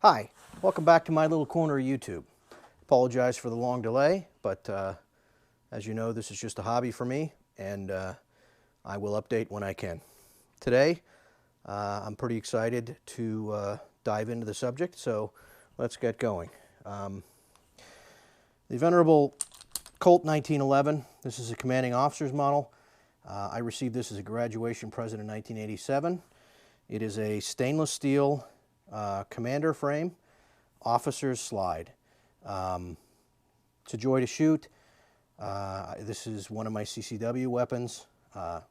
Hi, welcome back to my little corner of YouTube. Apologize for the long delay, but as you know, this is just a hobby for me, and I will update when I can. Today, I'm pretty excited to dive into the subject, so let's get going. The venerable Colt 1911, this is a commanding officer's model. I received this as a graduation present in 1987. It is a stainless steel commander frame, officer's slide. It's a joy to shoot. This is one of my CCW weapons.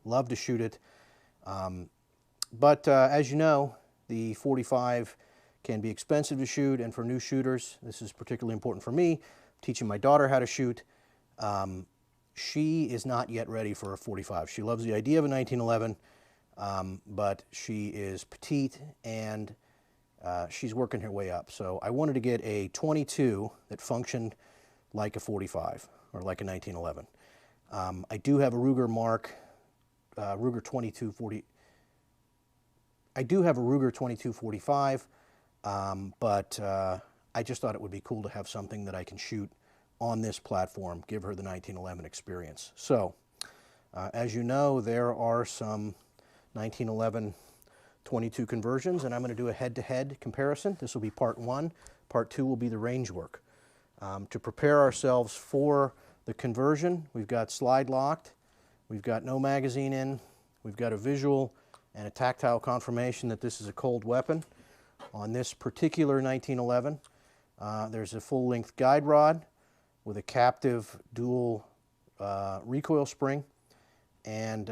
Love to shoot it. But as you know, the 45 can be expensive to shoot, and for new shooters, this is particularly important for me. I'm teaching my daughter how to shoot. She is not yet ready for a 45. She loves the idea of a 1911, but she is petite and she's working her way up. So I wanted to get a 22 that functioned like a 45 or like a 1911. I do have a Ruger Ruger 2240. I do have a Ruger 2245, but I just thought it would be cool to have something that I can shoot on this platform, give her the 1911 experience. So, as you know, there are some 1911 22 conversions, and I'm going to do a head-to-head comparison. This will be part one. Part two will be the range work. To prepare ourselves for the conversion, we've got slide locked, we've got no magazine in, we've got a visual and a tactile confirmation that this is a cold weapon. On this particular 1911, there's a full-length guide rod with a captive dual recoil spring, and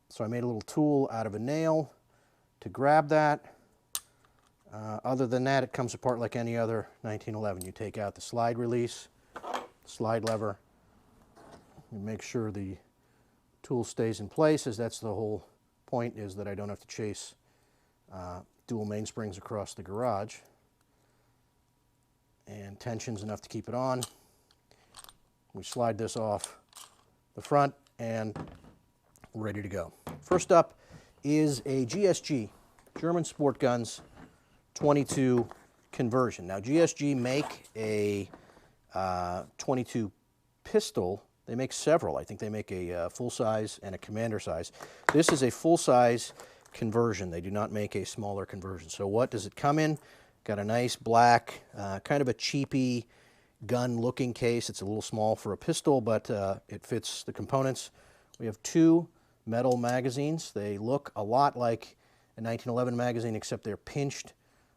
so I made a little tool out of a nail to grab that. Other than that, it comes apart like any other 1911. You take out the slide release, slide lever, you make sure the tool stays in place, as that's the whole point, is that I don't have to chase dual mainsprings across the garage. And tension's enough to keep it on. We slide this off the front and we're ready to go. First up is a GSG, German Sport Guns 22 conversion. Now GSG make a 22 pistol. They make several. I think they make a full size and a commander size. This is a full size conversion. They do not make a smaller conversion. So what does it come in? Got a nice black, kind of a cheapy gun looking case. It's a little small for a pistol, but it fits the components. We have two metal magazines. They look a lot like a 1911 magazine, except they're pinched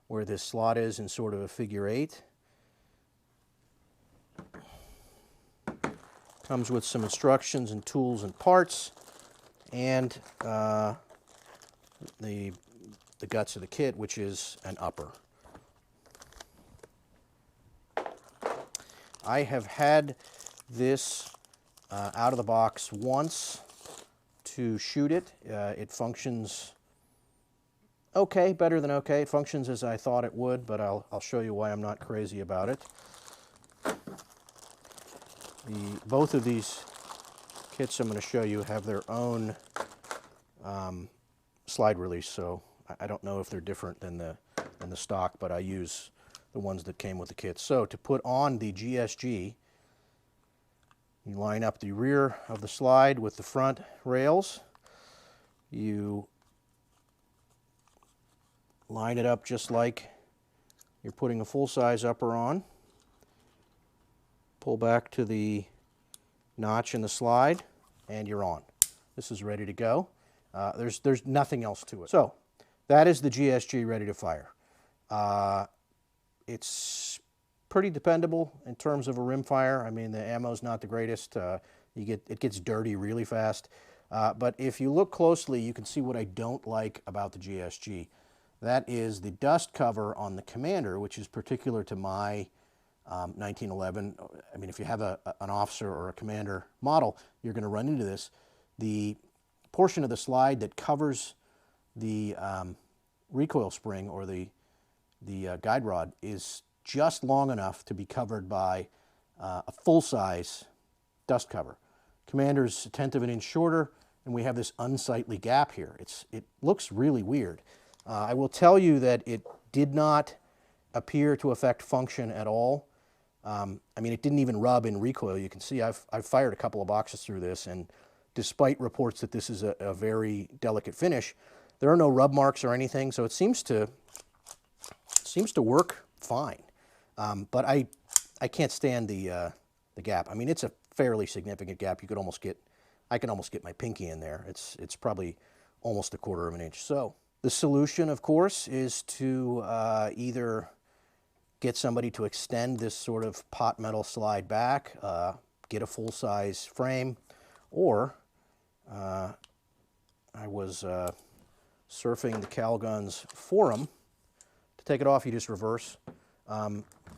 where this slot is in sort of a figure eight. Comes with some instructions and tools and parts, and the guts of the kit, which is an upper. I have had this out of the box once to shoot it. It functions okay, better than okay. It functions as I thought it would, but I'll show you why I'm not crazy about it. Both of these kits I'm going to show you have their own slide release, so I don't know if they're different than the stock, but I use the ones that came with the kit. So to put on the GSG, you line up the rear of the slide with the front rails. You line it up just like you're putting a full-size upper on. Pull back to the notch in the slide, and you're on. This is ready to go. There's nothing else to it. So that is the GSG ready to fire. It's pretty dependable in terms of a rimfire. I mean, the ammo's not the greatest. It gets dirty really fast. But if you look closely, you can see what I don't like about the GSG. That is the dust cover on the commander, which is particular to my 1911. I mean, if you have an officer or a commander model, you're going to run into this. The portion of the slide that covers the recoil spring or the guide rod is just long enough to be covered by a full-size dust cover. Commander's a tenth of an inch shorter, and we have this unsightly gap here. It looks really weird. I will tell you that it did not appear to affect function at all. I mean, it didn't even rub in recoil. You can see I've fired a couple of boxes through this, and despite reports that this is a very delicate finish, there are no rub marks or anything, so it seems to work fine. But I can't stand the gap. I mean, it's a fairly significant gap. You could almost get, I can almost get my pinky in there. It's probably almost 1/4 of an inch. So the solution, of course, is to either get somebody to extend this sort of pot metal slide back, get a full-size frame, or I was surfing the Calguns forum. To take it off, you just reverse.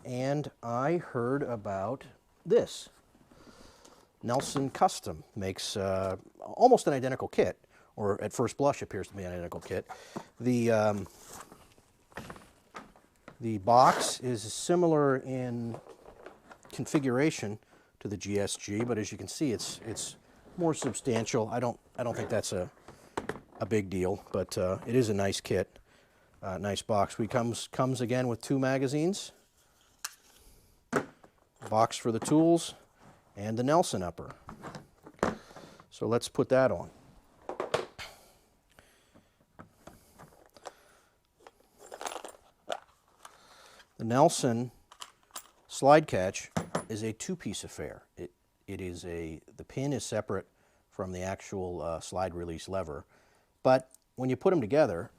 And I heard about this. Nelson Custom makes almost an identical kit, or at first blush appears to be an identical kit. The box is similar in configuration to the GSG, but as you can see, it's more substantial. I don't think that's a big deal, but it is a nice kit, nice box. Comes again with 2 magazines, box for the tools, and the Nelson upper. So let's put that on. The Nelson slide catch is a 2-piece affair. The pin is separate from the actual slide release lever, but when you put them together,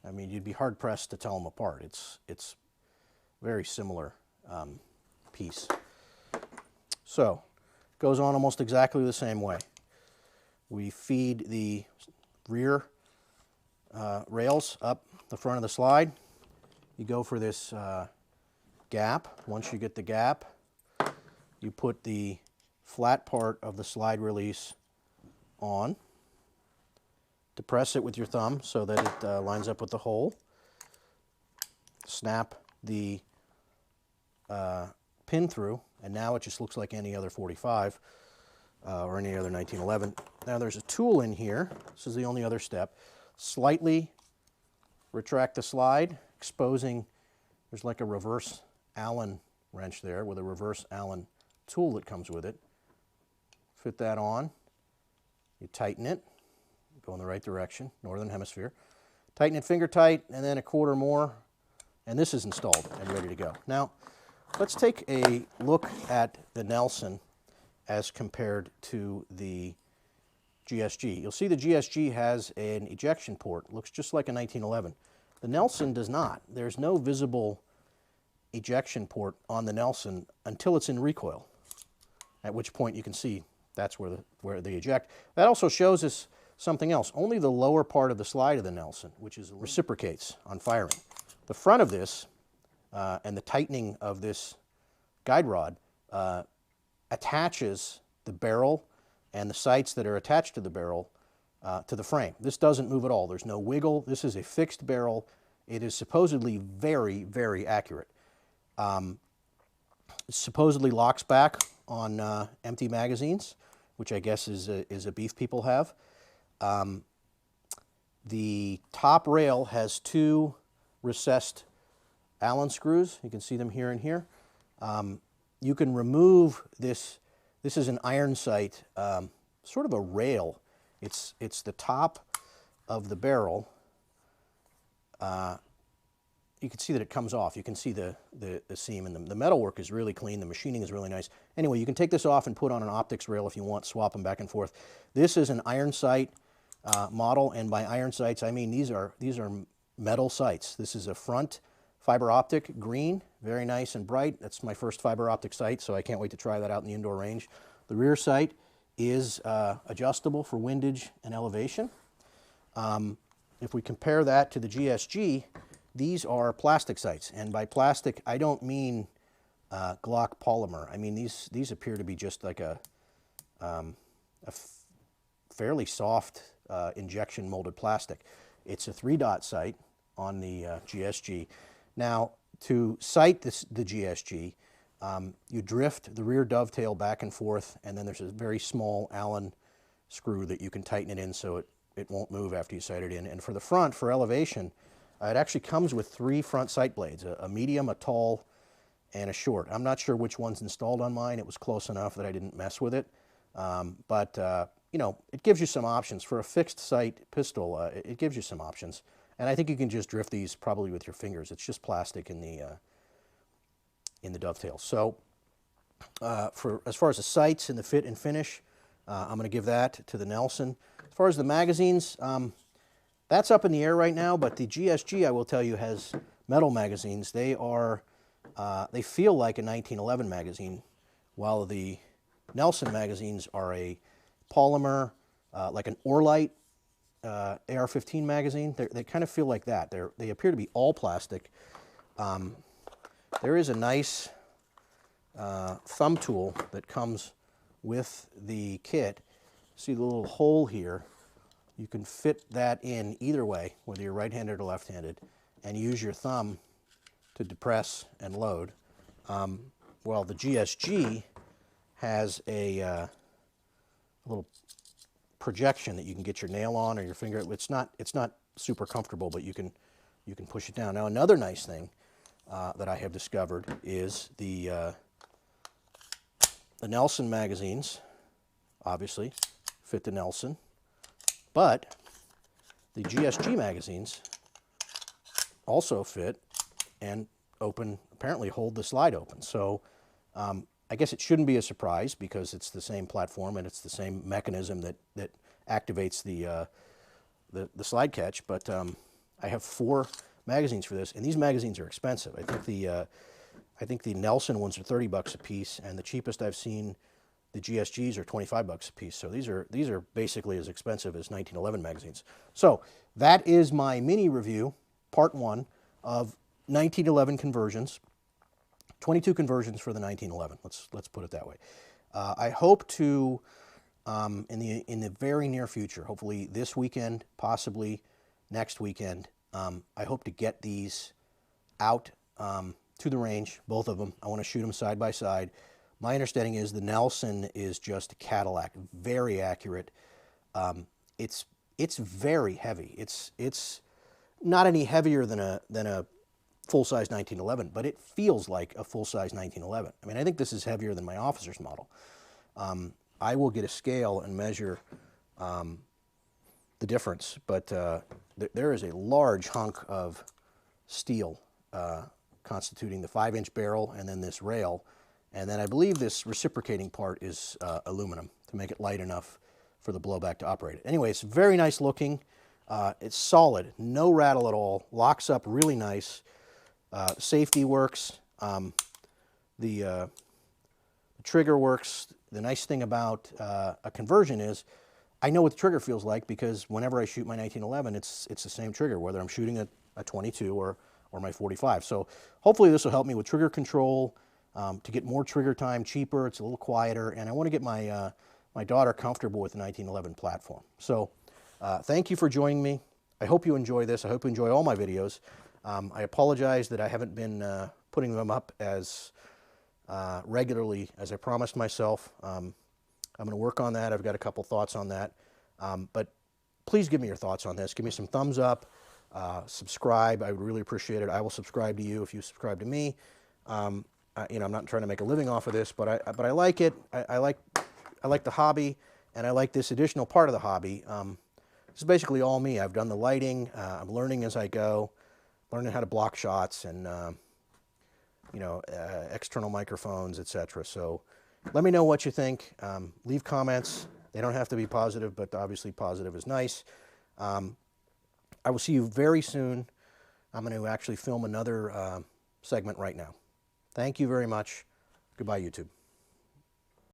I mean, you'd be hard pressed to tell them apart. It's very similar piece. So goes on almost exactly the same way. We feed the rear rails up the front of the slide. You go for this gap. Once you get the gap, you put the flat part of the slide release on. Depress it with your thumb so that it lines up with the hole. Snap the pin through, and now it just looks like any other 45 or any other 1911. Now there's a tool in here. This is the only other step. Slightly retract the slide, exposing, there's like a reverse Allen wrench there with a reverse Allen tool that comes with it. Fit that on. You tighten it, go in the right direction, northern hemisphere. Tighten it finger tight, and then 1/4 more, and this is installed and ready to go. Now, let's take a look at the Nelson as compared to the GSG. You'll see the GSG has an ejection port. Looks just like a 1911. The Nelson does not. There's no visible ejection port on the Nelson until it's in recoil, at which point you can see that's where they eject. That also shows us something else. Only the lower part of the slide of the Nelson, which is reciprocates on firing. The front of this and the tightening of this guide rod attaches the barrel and the sights that are attached to the barrel to the frame. This doesn't move at all. There's no wiggle. This is a fixed barrel. It is supposedly very, very accurate. It supposedly locks back on empty magazines, which I guess is a beef people have. The top rail has 2 recessed Allen screws. You can see them here and here. You can remove this. This is an iron sight, sort of a rail. It's the top of the barrel. You can see that it comes off. You can see the seam, and the metalwork is really clean. The machining is really nice. Anyway, you can take this off and put on an optics rail if you want, swap them back and forth. This is an iron sight model, and by iron sights, I mean these are metal sights. This is a front fiber optic green, very nice and bright. That's my first fiber optic sight, so I can't wait to try that out in the indoor range. The rear sight is adjustable for windage and elevation. If we compare that to the GSG, these are plastic sights, and by plastic I don't mean Glock polymer. I mean these appear to be just like a fairly soft injection molded plastic. It's a 3-dot sight on the GSG. Now, to sight the GSG, you drift the rear dovetail back and forth, and then there's a very small Allen screw that you can tighten it in so it won't move after you sight it in. And for the front, for elevation, It actually comes with 3 front sight blades, a medium, a tall, and a short. I'm not sure which one's installed on mine. It was close enough that I didn't mess with it. But you know, it gives you some options. For a fixed sight pistol, it gives you some options. And I think you can just drift these probably with your fingers. It's just plastic in the dovetail. So as far as the sights and the fit and finish, I'm going to give that to the Nelson. As far as the magazines, that's up in the air right now, but the GSG, I will tell you, has metal magazines. They feel like a 1911 magazine, while the Nelson magazines are a polymer, like an Orlite AR-15 magazine. They kind of feel like that. They appear to be all plastic. There is a nice thumb tool that comes with the kit. See the little hole here? You can fit that in either way, whether you're right-handed or left-handed, and use your thumb to depress and load. Well, the GSG has a little projection that you can get your nail on or your finger. It's not super comfortable, but you can push it down. Now, another nice thing that I have discovered is the Nelson magazines. Obviously, fit the Nelson, but the GSG magazines also fit and open, apparently hold the slide open. So I guess it shouldn't be a surprise because it's the same platform and it's the same mechanism that activates the slide catch. But I have 4 magazines for this, and these magazines are expensive. I think the Nelson ones are $30 a piece, and the cheapest I've seen, the GSGs, are $25 a piece. So these are basically as expensive as 1911 magazines. So that is my mini review, part 1 of 1911 conversions. 22 conversions for the 1911. Let's put it that way. I hope to, in the very near future, hopefully this weekend, possibly next weekend, I hope to get these out to the range, both of them. I want to shoot them side by side. My understanding is the Nelson is just a Cadillac, very accurate. It's very heavy. It's not any heavier than a full-size 1911, but it feels like a full-size 1911. I mean, I think this is heavier than my officer's model. I will get a scale and measure the difference, but there is a large hunk of steel constituting the 5-inch barrel and then this rail, and then I believe this reciprocating part is aluminum to make it light enough for the blowback to operate it. Anyway, it's very nice looking. It's solid, no rattle at all, locks up really nice. Safety works, the trigger works. The nice thing about a conversion is I know what the trigger feels like because whenever I shoot my 1911, it's the same trigger, whether I'm shooting a 22 or my 45. So hopefully this will help me with trigger control, to get more trigger time cheaper. It's a little quieter, and I want to get my my daughter comfortable with the 1911 platform. So thank you for joining me. I hope you enjoy this. I hope you enjoy all my videos. I apologize that I haven't been putting them up as regularly as I promised myself. I'm going to work on that. I've got a couple thoughts on that. But please give me your thoughts on this. Give me some thumbs up. Subscribe. I would really appreciate it. I will subscribe to you if you subscribe to me. You know, I'm not trying to make a living off of this, but I like it. I like the hobby, and I like this additional part of the hobby. This is basically all me. I've done the lighting. I'm learning as I go. Learning how to block shots and, you know, external microphones, etc. So let me know what you think. Leave comments. They don't have to be positive, but obviously positive is nice. I will see you very soon. I'm going to actually film another segment right now. Thank you very much. Goodbye, YouTube.